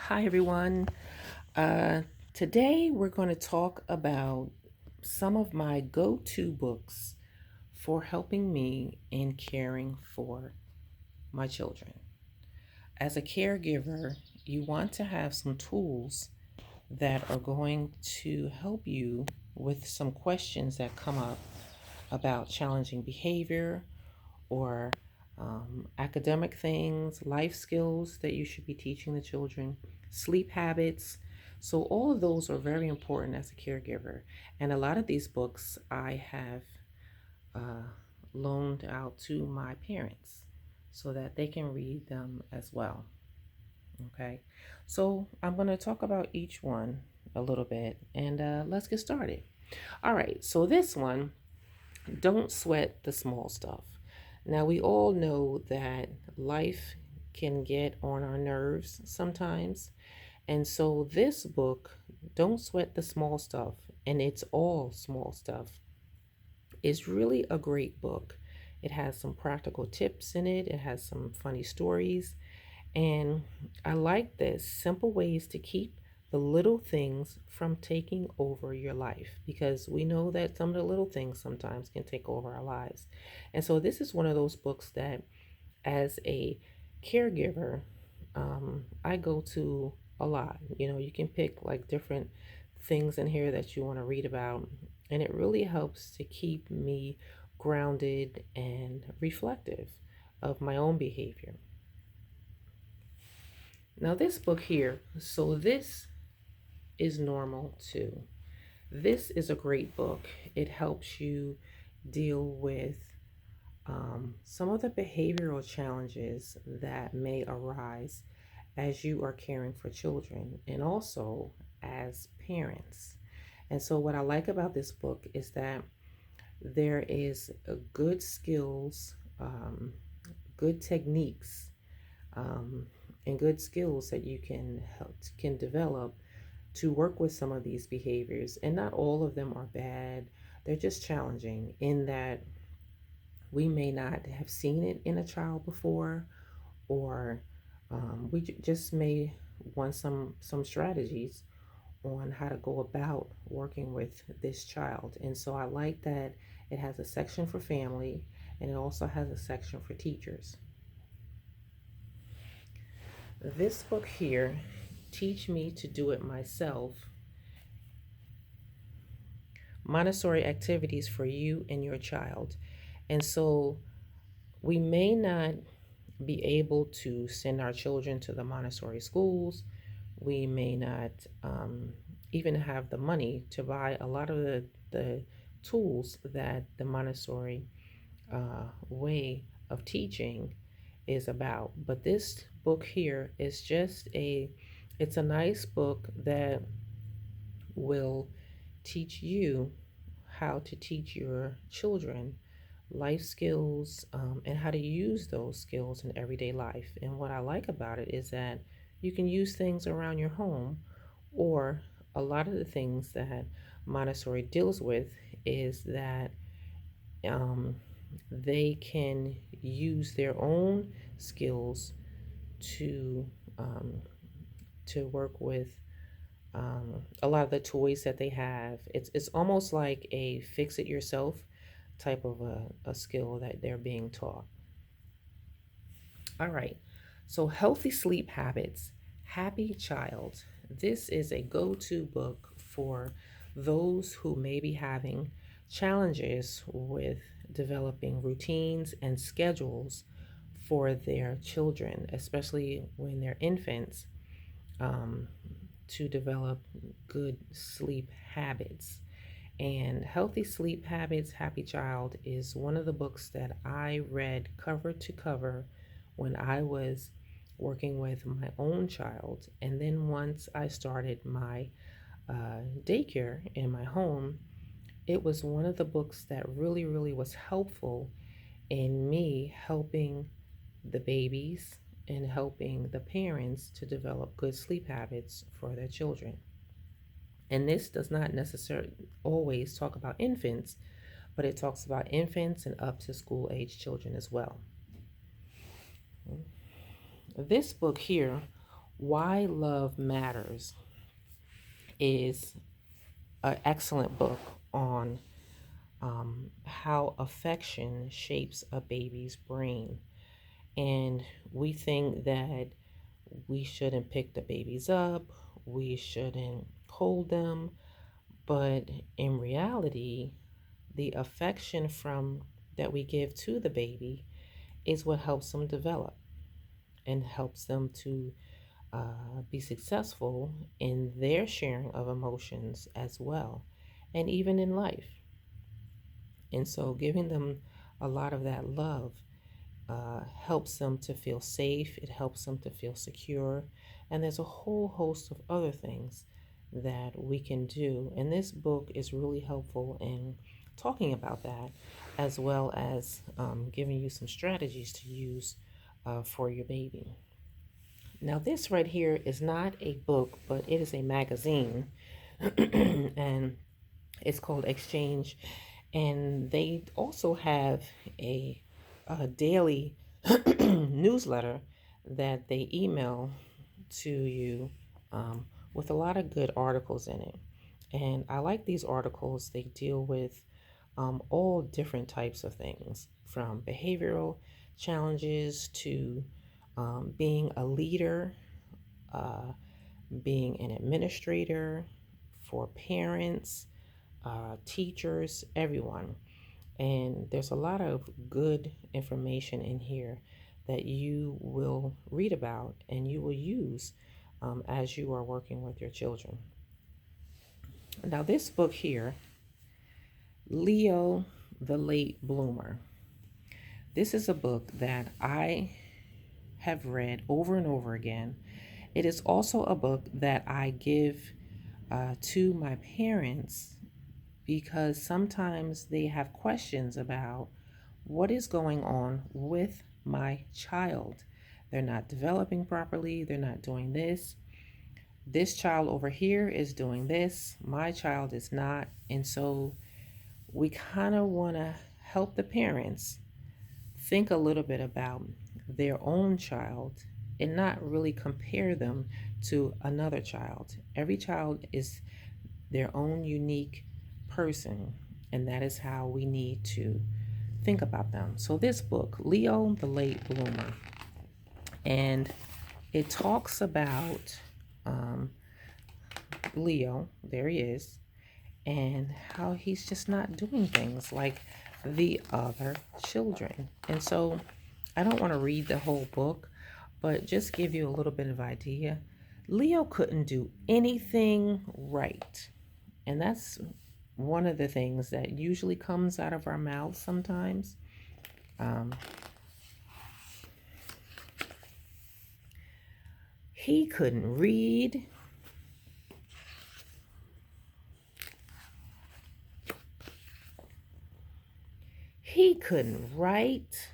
Hi, everyone. Uh, Today we're going to talk about some of my go to books for helping me in caring for my children. As a caregiver, you want to have some tools that are going to help you with some questions that come up about challenging behavior or academic things, life skills that you should be teaching the children, sleep habits. So, all of those are very important as a caregiver. And a lot of these books I have uh, loaned out to my parents so that they can read them as well. Okay, so I'm going to talk about each one a little bit and let's get started. All right, so this one, don't sweat the small stuff. Now, we all know that life can get on our nerves sometimes. And so, this book, Don't Sweat the Small Stuff, and it's all small stuff, is really a great book. It has some practical tips in it, it has some funny stories, and I like this simple ways to keep the little things from taking over your life because we know that some of the little things sometimes can take over our lives. And so, this is one of those books that, as a caregiver, I go to a lot. You know, you can pick like different things in here that you want to read about, and it really helps to keep me grounded and reflective of my own behavior. Now, this book here, so this is normal too. This is a great book. It helps you deal with some of the behavioral challenges that may arise as you are caring for children and also as parents. And so, what I like about this book is that there is a good skills, good techniques, um, and good skills that you can help, can develop to work with some of these behaviors. And not all of them are bad, they're just challenging in that we may not have seen it in a child before, or just may want some strategies on how to go about working with this child. And so I like that it has a section for family and it also has a section for teachers. This book here, Teach Me to Do It Myself, Montessori activities for you and your child. And so we may not be able to send our children to the Montessori schools. We may not even have the money to buy a lot of the tools that the Montessori way of teaching is about. But this book here is just it's a nice book that will teach you how to teach your children life skills and how to use those skills in everyday life. And what I like about it is that you can use things around your home, or a lot of the things that Montessori deals with is that um, they can use their own skills to um, to work with a lot of the toys that they have. It's almost like a fix it yourself type of a skill that they're being taught. All right, so healthy sleep habits, happy child. This is a go to book for those who may be having challenges with developing routines and schedules for their children, especially when they're infants, um, to develop good sleep habits. And Healthy Sleep Habits, Happy Child is one of the books that I read cover to cover when I was working with my own child. And then once I started my daycare in my home, it was one of the books that really was helpful in me helping the babies and helping the parents to develop good sleep habits for their children. And this does not necessarily always talk about infants, but it talks about infants and up to school age children as well. This book here, Why Love Matters is an excellent book on how affection shapes a baby's brain. And we think that we shouldn't pick the babies up, we shouldn't hold them, but in reality, the affection from that we give to the baby is what helps them develop and helps them to be successful in their sharing of emotions as well, and even in life. And so, giving them a lot of that love helps them to feel safe, it helps them to feel secure, and there's a whole host of other things that we can do. And this book is really helpful in talking about that, as well as giving you some strategies to use for your baby. Now, this right here is not a book, but it is a magazine, and it's called Exchange. And they also have a daily newsletter that they email to you with a lot of good articles in it. And I like these articles. They deal with all different types of things, from behavioral challenges to being a leader, uh, being an administrator, for parents, teachers, everyone. And there's a lot of good information in here that you will read about and you will use as you are working with your children. Now, this book here, Leo the Late Bloomer, this is a book that I have read over and over again. It is also a book that I give to my parents because sometimes they have questions about what is going on with my child. They're not developing properly, they're not doing this. This child over here is doing this, my child is not. And so we kind of want to help the parents think a little bit about their own child and not really compare them to another child. Every child is their own unique person, and that is how we need to think about them. So this book, Leo the Late Bloomer, and it talks about Leo, there he is, and how he's just not doing things like the other children. And so I don't want to read the whole book, but just give you a little bit of idea. Leo couldn't do anything right. And that's one of the things that usually comes out of our mouths sometimes. He couldn't read. He couldn't write.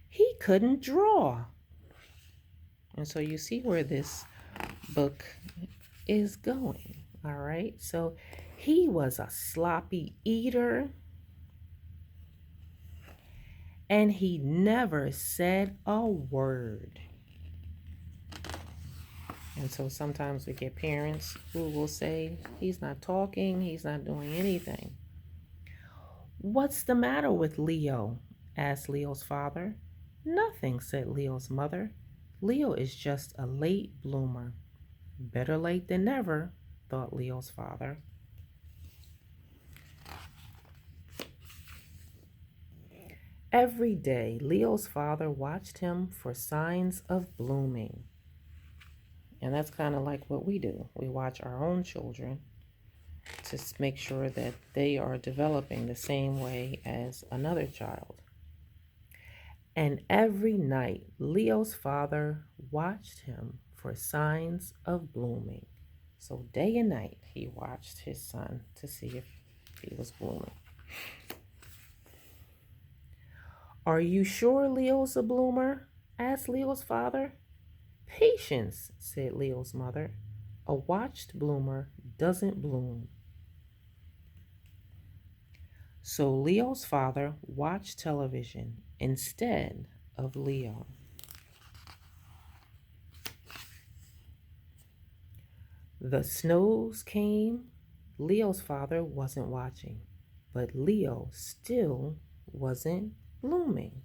He couldn't draw. And so you see where this book is going. All right. So he was a sloppy eater. And he never said a word. And so sometimes we get parents who will say, he's not talking, he's not doing anything. What's the matter with Leo? Asked Leo's father. Nothing, said Leo's mother. Leo is just a late bloomer. Better late than never, thought Leo's father. Every day, Leo's father watched him for signs of blooming. And that's kind of like what we do. We watch our own children to make sure that they are developing the same way as another child. And every night, Leo's father watched him for signs of blooming. So day and night, he watched his son to see if he was blooming. Are you sure Leo's a bloomer? Asked Leo's father. Patience, said Leo's mother. A watched bloomer doesn't bloom. So Leo's father watched television instead of Leo. The snows came. Leo's father wasn't watching, but Leo still wasn't blooming.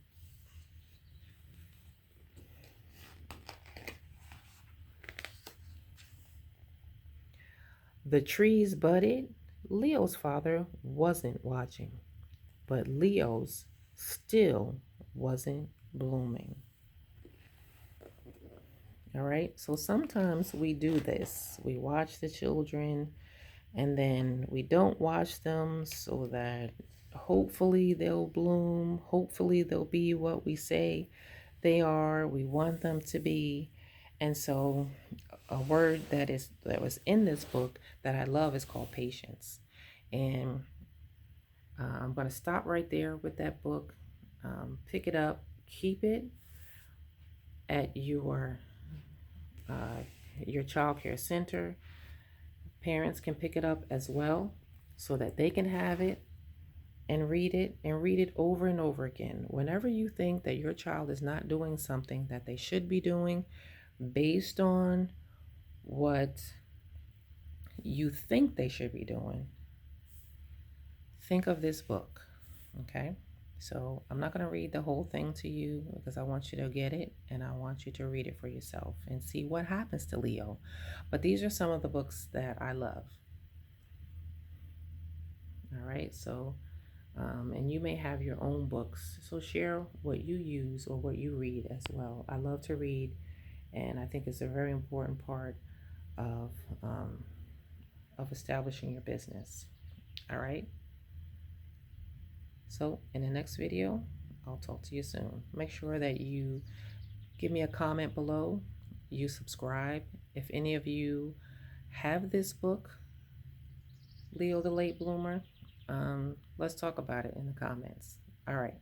The trees budded. Leo's father wasn't watching, but Leo's still wasn't blooming. All right, so sometimes we do this. We watch the children and then we don't watch them so that hopefully they'll bloom. Hopefully they'll be what we say they are. We want them to be. And so a word that was in this book that I love is called patience. And I'm going to stop right there with that book. Pick it up, keep it at your child care center. Parents can pick it up as well so that they can have it and read it over and over again. Whenever you think that your child is not doing something that they should be doing based on what you think they should be doing, think of this book, okay? So I'm not going to read the whole thing to you because I want you to get it and I want you to read it for yourself and see what happens to Leo. But these are some of the books that I love. All right, so and you may have your own books, so share what you use or what you read as well. I love to read, and I think it's a very important part of um, of establishing your business. All right. So in the next video, I'll talk to you soon. Make sure that you give me a comment below. You subscribe. If any of you have this book, Leo the Late Bloomer, let's talk about it in the comments. All right.